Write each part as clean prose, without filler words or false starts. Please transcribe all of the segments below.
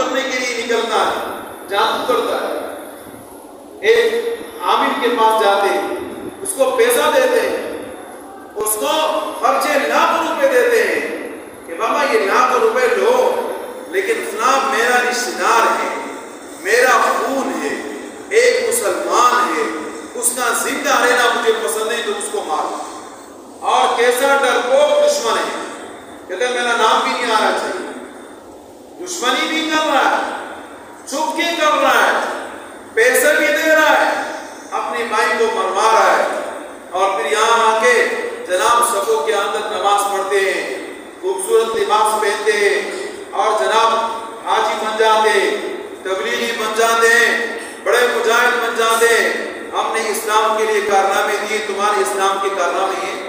کرنے کے لیے نکلتا ہے، جادو کرتا ہے۔ ایک عامل کے پاس جاتے ہیں، اس کو پیسہ دیتے ہیں، اس کو خرچے لاکھ روپے دیتے ہیں کہ بابا یہ لاکھ روپے لو، لیکن فلاں میرا رشتہ دار ہے، میرا خون ہے، ایک مسلمان ہے، اس کا زندہ رہنا مجھے پسند نہیں تو اس کو مارو۔ اور کیسا ڈرپوک دشمن ہے، کہتے ہیں میرا نام بھی نہیں آنا چاہیے، دشمنی بھی کر رہا ہے، چھپ کے کر رہا ہے، پیسے بھی دے رہا ہے، اپنی بھائی کو مروا رہا ہے، اور پھر یہاں آ کے جناب صفوں کے اندر نماز پڑھتے ہیں، خوبصورت لباس پہنتے ہیں، اور جناب حاجی بن جاتے، تبلیغی بن جاتے ہیں، بڑے مجاہد بن جاتے ہیں۔ ہم نے اسلام کے لیے کارنامے دیے، تمہارے اسلام کے کارنامے ہیں،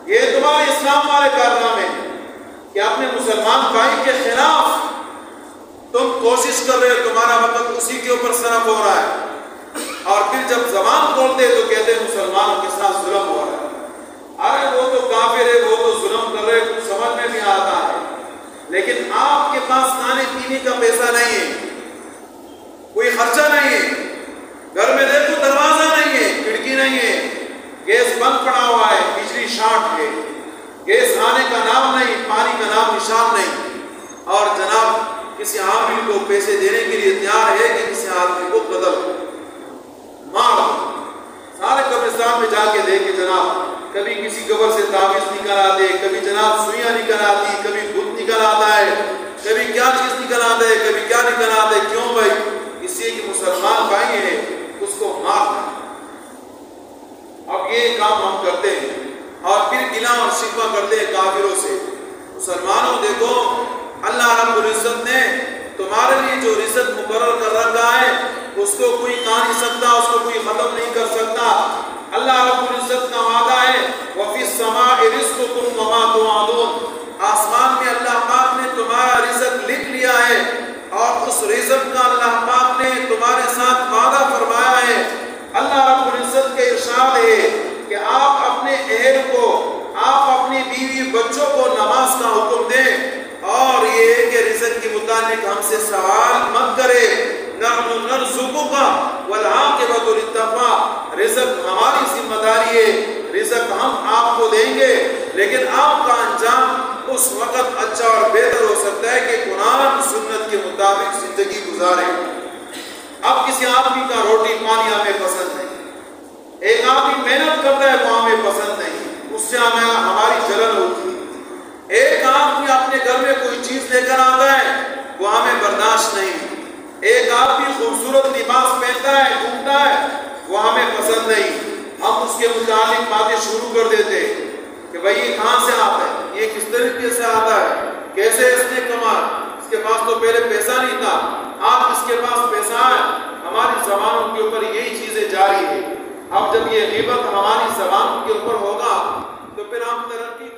یہ تمہارے اسلام والے کارنامے ہیں کہ اپنے مسلمان بھائی کے خلاف تم کوشش کر رہے ہو، تمہارا وقت اسی کے اوپر صرف ہو رہا ہے، اور پھر جب زبان کھولتے تو کہتے ہیں مسلمانوں کے ساتھ ظلم ہو رہا ہے۔ ارے وہ تو کافر ہے، وہ تو ظلم کر رہے، کچھ سمجھ میں بھی آتا ہے، لیکن آپ کے پاس کھانے پینے کا پیسہ نہیں ہے، کوئی خرچہ نہیں ہے، گھر میں دیکھو دروازہ نہیں ہے، کھڑکی نہیں ہے، گیس بند پڑا ہوا ہے، بجلی شارٹ ہے، گیس آنے کا نام نہیں، پانی کا نام نشان نہیں، اور جناب کسی عامل کو پیسے دینے کے لیے تیار ہے کہ کسی آدمی کو قتل مار۔ سارے قبرستان میں جا کے دیکھے جناب، کبھی کسی قبر سے تعویذ نکل آتے، کبھی جناب سوئیاں نکل آتی، کبھی بت نکل آتا ہے، کبھی کیا چیز نکل آتا ہے، کبھی کیا نکل آتا ہے۔ کیوں بھائی؟ اس لیے کہ مسلمان بھائی ہے، اس کو مارنا۔ اب یہ کام ہم کرتے ہیں، اور پھر گلا اور شکوہ کرتے ہیں کافروں سے۔ مسلمانوں دیکھو، اللہ رب العزت نے تمہارے لیے جو رزق مقرر کر رکھا ہے اس کو کوئی کھا نہیں سکتا، اس کو کوئی ختم نہیں کر سکتا۔ اللہ رب العزت کا وعدہ ہے وَفِي السَّمَاءِ رِزْقُكُمْ وَمَا تُوعَدُونَ، آسمان میں اللہ پاک نے تمہارا رزق لکھ لیا ہے، اور اس رزق کا اللہ پاک نے تمہارے ساتھ وعدہ فرمایا ہے۔ اللہ رب العزت کے ارشاد ہے کہ آپ اپنے اہل کو، آپ اپنی بیوی بچوں کو نماز کا حکم دیں، اور یہ ہے کہ رزق کے متعلق ہم سے سوال مت کرے۔ نحن نرزقک والعاقبۃ للتقوی، رزق ہماری ذمہ داری ہے، رزق ہم آپ کو دیں گے، لیکن آپ کا انجام اس وقت اچھا اور بہتر ہو سکتا ہے کہ قرآن سنت کے مطابق زندگی گزاریں۔ اب کسی آدمی کا روٹی پانی ہمیں پسند نہیں، ایک آدمی محنت کرتا ہے وہ ہمیں پسند نہیں، اس سے ہماری جلن ہوتی ہے۔ ایک آدمی اپنے گھر میں کوئی چیز لے کر آتا ہے وہ ہمیں برداشت نہیں، ایک آدمی خوبصورت لباس پہنتا ہے گھومتا ہے وہ ہمیں پسند نہیں، ہم اس کے متعلق باتیں شروع کر دیتے کہ بھائی یہ کہاں سے آتا ہے، یہ کس طریقے سے آتا ہے، کیسے اس نے کمایا، اس کے پاس تو پہلے پیسہ نہیں تھا، آپ اس کے پاس پیسہ ہے۔ ہماری زبانوں کے اوپر یہی چیزیں جاری ہے۔ اب جب یہ غیبت ہماری زبانوں کے اوپر ہوگا تو پھر ہم ترقی